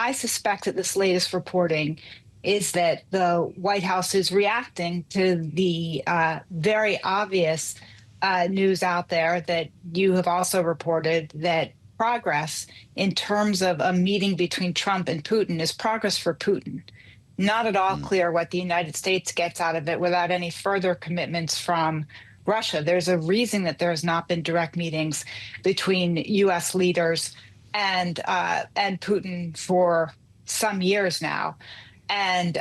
I suspect that this latest reporting is that the White House is reacting to the very obvious news out there that you have also reported, that progress in terms of a meeting between Trump and Putin is progress for Putin. Not at all clear what the United States gets out of it without any further commitments from Russia. There's a reason that there has not been direct meetings between U.S. leaders and Putin for some years now. And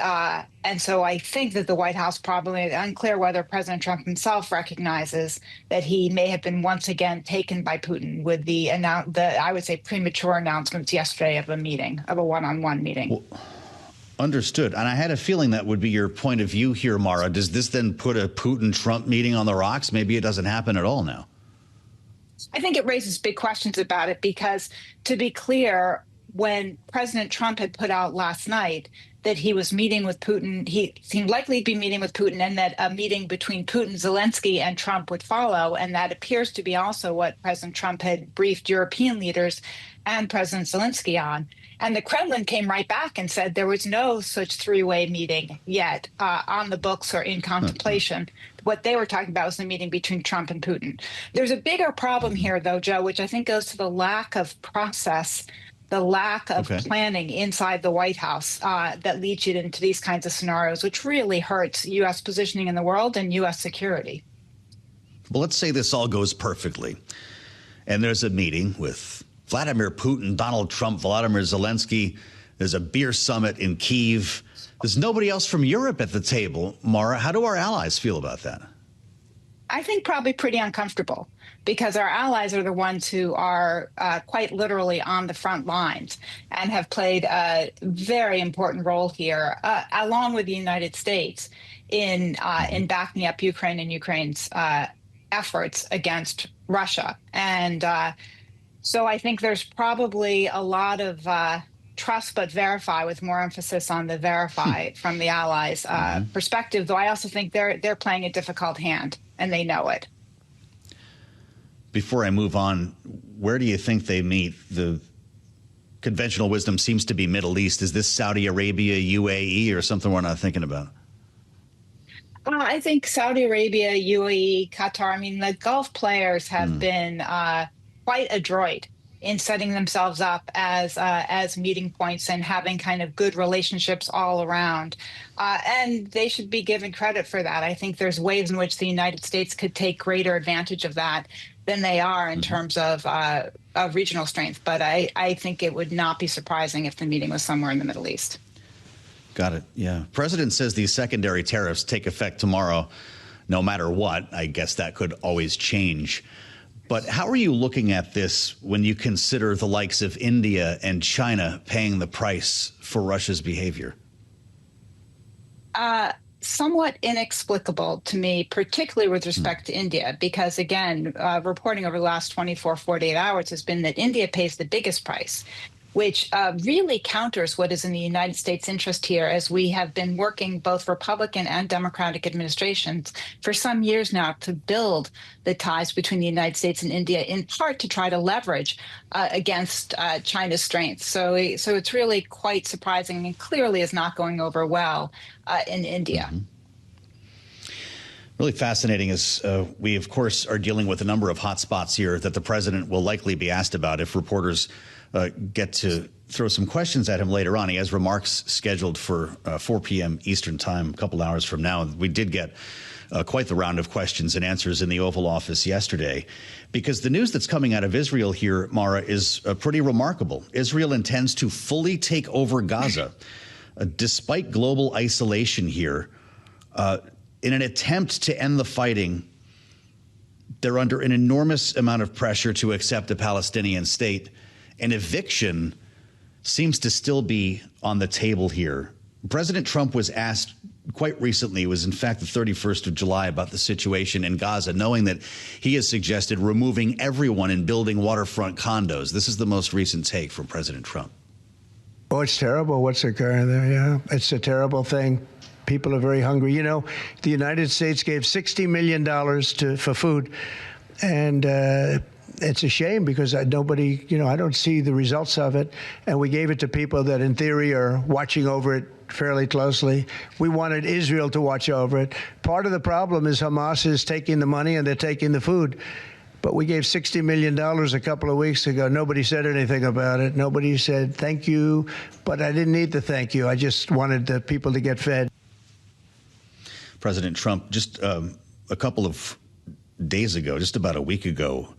so I think that the White House, probably unclear whether President Trump himself recognizes that he may have been once again taken by Putin with the I would say premature announcements yesterday of a meeting, of a one-on-one meeting. Well, understood. And I had a feeling that would be your point of view here, Mara. Does this then put a Putin-Trump meeting on the rocks? Maybe it doesn't happen at all now. I think it raises big questions about it because, to be clear, when President Trump had put out last night that he was meeting with Putin, he seemed likely to be meeting with Putin, and that a meeting between Putin, Zelensky, and Trump would follow. And that appears to be also what President Trump had briefed European leaders and President Zelensky on. And the Kremlin came right back and said there was no such three-way meeting yet on the books or in contemplation. What they were talking about was the meeting between Trump and Putin. There's a bigger problem here, though, Joe, which I think goes to the lack of process, the lack of planning inside the White House that leads you into these kinds of scenarios, which really hurts U.S. positioning in the world and U.S. security. Well, let's say this all goes perfectly, and there's a meeting with Vladimir Putin, Donald Trump, Volodymyr Zelenskiy. There's a beer summit in Kyiv. There's nobody else from Europe at the table. Mara, how do our allies feel about that? I think probably pretty uncomfortable, because our allies are the ones who are quite literally on the front lines and have played a very important role here, along with the United States, in backing up Ukraine and Ukraine's efforts against Russia. And so I think there's probably a lot of trust but verify, with more emphasis on the verify from the allies' perspective, though I also think they're playing a difficult hand, and they know it. Before I move on, where do you think they meet? The conventional wisdom seems to be Middle East. Is this Saudi Arabia, UAE, or something we're not thinking about? I think Saudi Arabia, UAE, Qatar. I mean, the Gulf players have been quite adroit in setting themselves up as meeting points and having kind of good relationships all around. And they should be given credit for that. I think there's ways in which the United States could take greater advantage of that than they are in terms of regional strength. But I think it would not be surprising if the meeting was somewhere in the Middle East. Got it. Yeah. President says these secondary tariffs take effect tomorrow, no matter what. I guess that could always change. But how are you looking at this when you consider the likes of India and China paying the price for Russia's behavior? Somewhat inexplicable to me, particularly with respect to India, because, again, reporting over the last 24, 48 hours has been that India pays the biggest price, which really counters what is in the United States' interest here, as we have been working, both Republican and Democratic administrations, for some years now to build the ties between the United States and India, in part to try to leverage against China's strength. So it's really quite surprising, and clearly is not going over well in India. Really fascinating, as we, of course, are dealing with a number of hotspots here that the president will likely be asked about if reporters get to throw some questions at him later on. He has remarks scheduled for 4 p.m. Eastern time, a couple hours from now. We did get quite the round of questions and answers in the Oval Office yesterday, because the news that's coming out of Israel here, Mara, is pretty remarkable. Israel intends to fully take over Gaza, despite global isolation here. In an attempt to end the fighting, they're under an enormous amount of pressure to accept a Palestinian state. An eviction seems to still be on the table here. President Trump was asked quite recently, it was in fact the 31st of July, about the situation in Gaza, knowing that he has suggested removing everyone and building waterfront condos. This is the most recent take from President Trump. Oh, it's terrible what's occurring there, yeah. It's a terrible thing. People are very hungry. You know, the United States gave $60 million for food, and it's a shame because nobody, I don't see the results of it. And we gave it to people that in theory are watching over it fairly closely. We wanted Israel to watch over it. Part of the problem is Hamas is taking the money and they're taking the food. But we gave $60 million a couple of weeks ago. Nobody said anything about it. Nobody said thank you. But I didn't need the thank you. I just wanted the people to get fed. President Trump, just a couple of days ago, just about a week ago,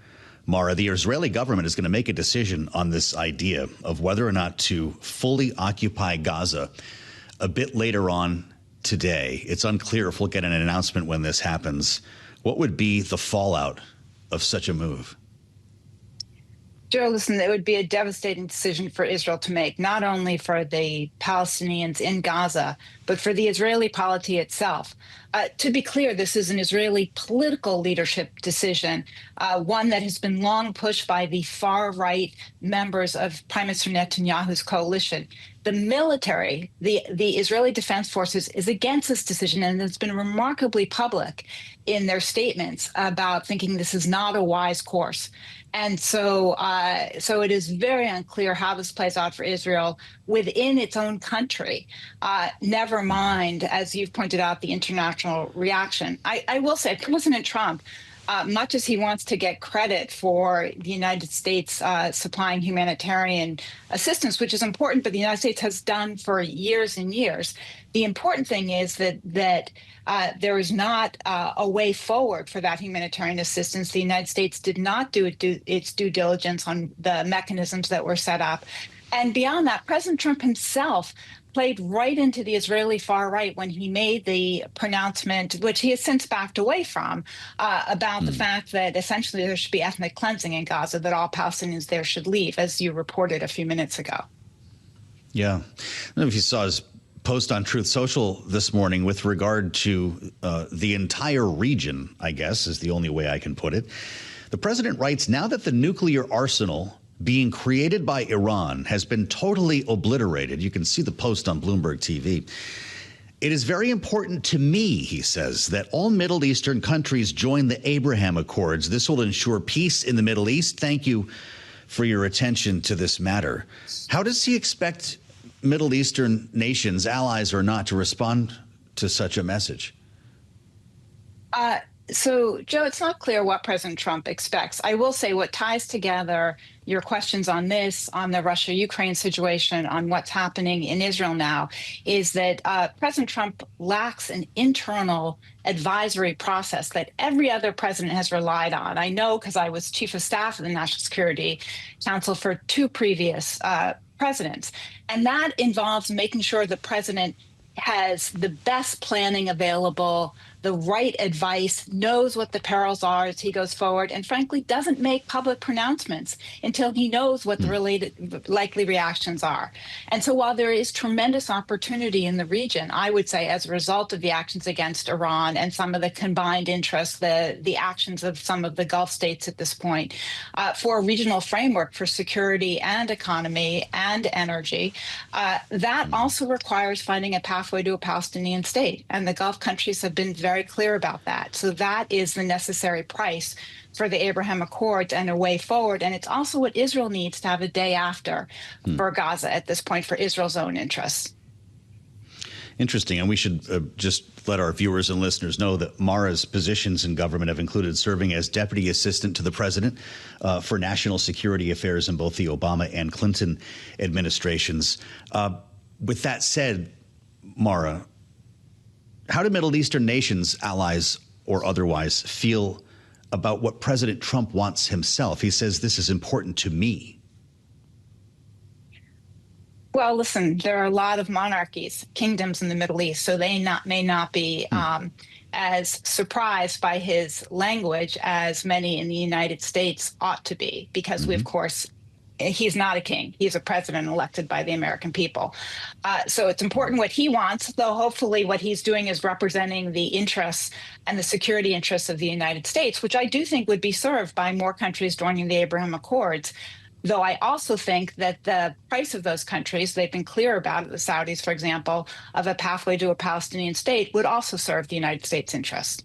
Mara, the Israeli government is going to make a decision on this idea of whether or not to fully occupy Gaza a bit later on today. It's unclear if we'll get an announcement when this happens. What would be the fallout of such a move? Joe, listen, it would be a devastating decision for Israel to make, not only for the Palestinians in Gaza, but for the Israeli polity itself. To be clear, this is an Israeli political leadership decision, one that has been long pushed by the far-right members of Prime Minister Netanyahu's coalition. The military, the Israeli Defense Forces, is against this decision, and it's been remarkably public in their statements about thinking this is not a wise course. And so it is very unclear how this plays out for Israel within its own country, never mind, as you've pointed out, the international reaction. I will say President Trump, much as he wants to get credit for the United States supplying humanitarian assistance, which is important, but the United States has done for years and years. The important thing is that there is not a way forward for that humanitarian assistance. The United States did not do its due diligence on the mechanisms that were set up. And beyond that, President Trump himself played right into the Israeli far right when he made the pronouncement, which he has since backed away from, about the fact that essentially there should be ethnic cleansing in Gaza, that all Palestinians there should leave, as you reported a few minutes ago. Yeah. I don't know if you saw his post on Truth Social this morning with regard to the entire region, I guess, is the only way I can put it. The president writes, now that the nuclear arsenal being created by Iran has been totally obliterated. You can see the post on Bloomberg TV. It is very important to me, he says, that all Middle Eastern countries join the Abraham Accords. This will ensure peace in the Middle East. Thank you for your attention to this matter. How does he expect Middle Eastern nations, allies or not, to respond to such a message? So, Joe, it's not clear what President Trump expects. I will say what ties together your questions on this, on the Russia-Ukraine situation, on what's happening in Israel now, is that President Trump lacks an internal advisory process that every other president has relied on. I know because I was chief of staff of the National Security Council for two previous presidents. And that involves making sure the president has the best planning available, the right advice, knows what the perils are as he goes forward, and frankly doesn't make public pronouncements until he knows what the related likely reactions are. And so while there is tremendous opportunity in the region, I would say as a result of the actions against Iran and some of the combined interests, the actions of some of the Gulf states at this point, for a regional framework for security and economy and energy, that also requires finding a pathway to a Palestinian state. And the Gulf countries have been very clear about that. So that is the necessary price for the Abraham Accords and a way forward. And it's also what Israel needs to have a day after for Gaza at this point for Israel's own interests. Interesting. And we should just let our viewers and listeners know that Mara's positions in government have included serving as deputy assistant to the president for national security affairs in both the Obama and Clinton administrations. With that said, Mara, how do Middle Eastern nations, allies or otherwise, feel about what President Trump wants himself? He says, this is important to me. Well, listen, there are a lot of monarchies, kingdoms in the Middle East, so they may not be as surprised by his language as many in the United States ought to be, because we, of course, he's not a king. He's a president elected by the American people. So it's important what he wants, though hopefully what he's doing is representing the interests and the security interests of the United States, which I do think would be served by more countries joining the Abraham Accords. Though I also think that the price of those countries, they've been clear about it, the Saudis, for example, of a pathway to a Palestinian state would also serve the United States interests.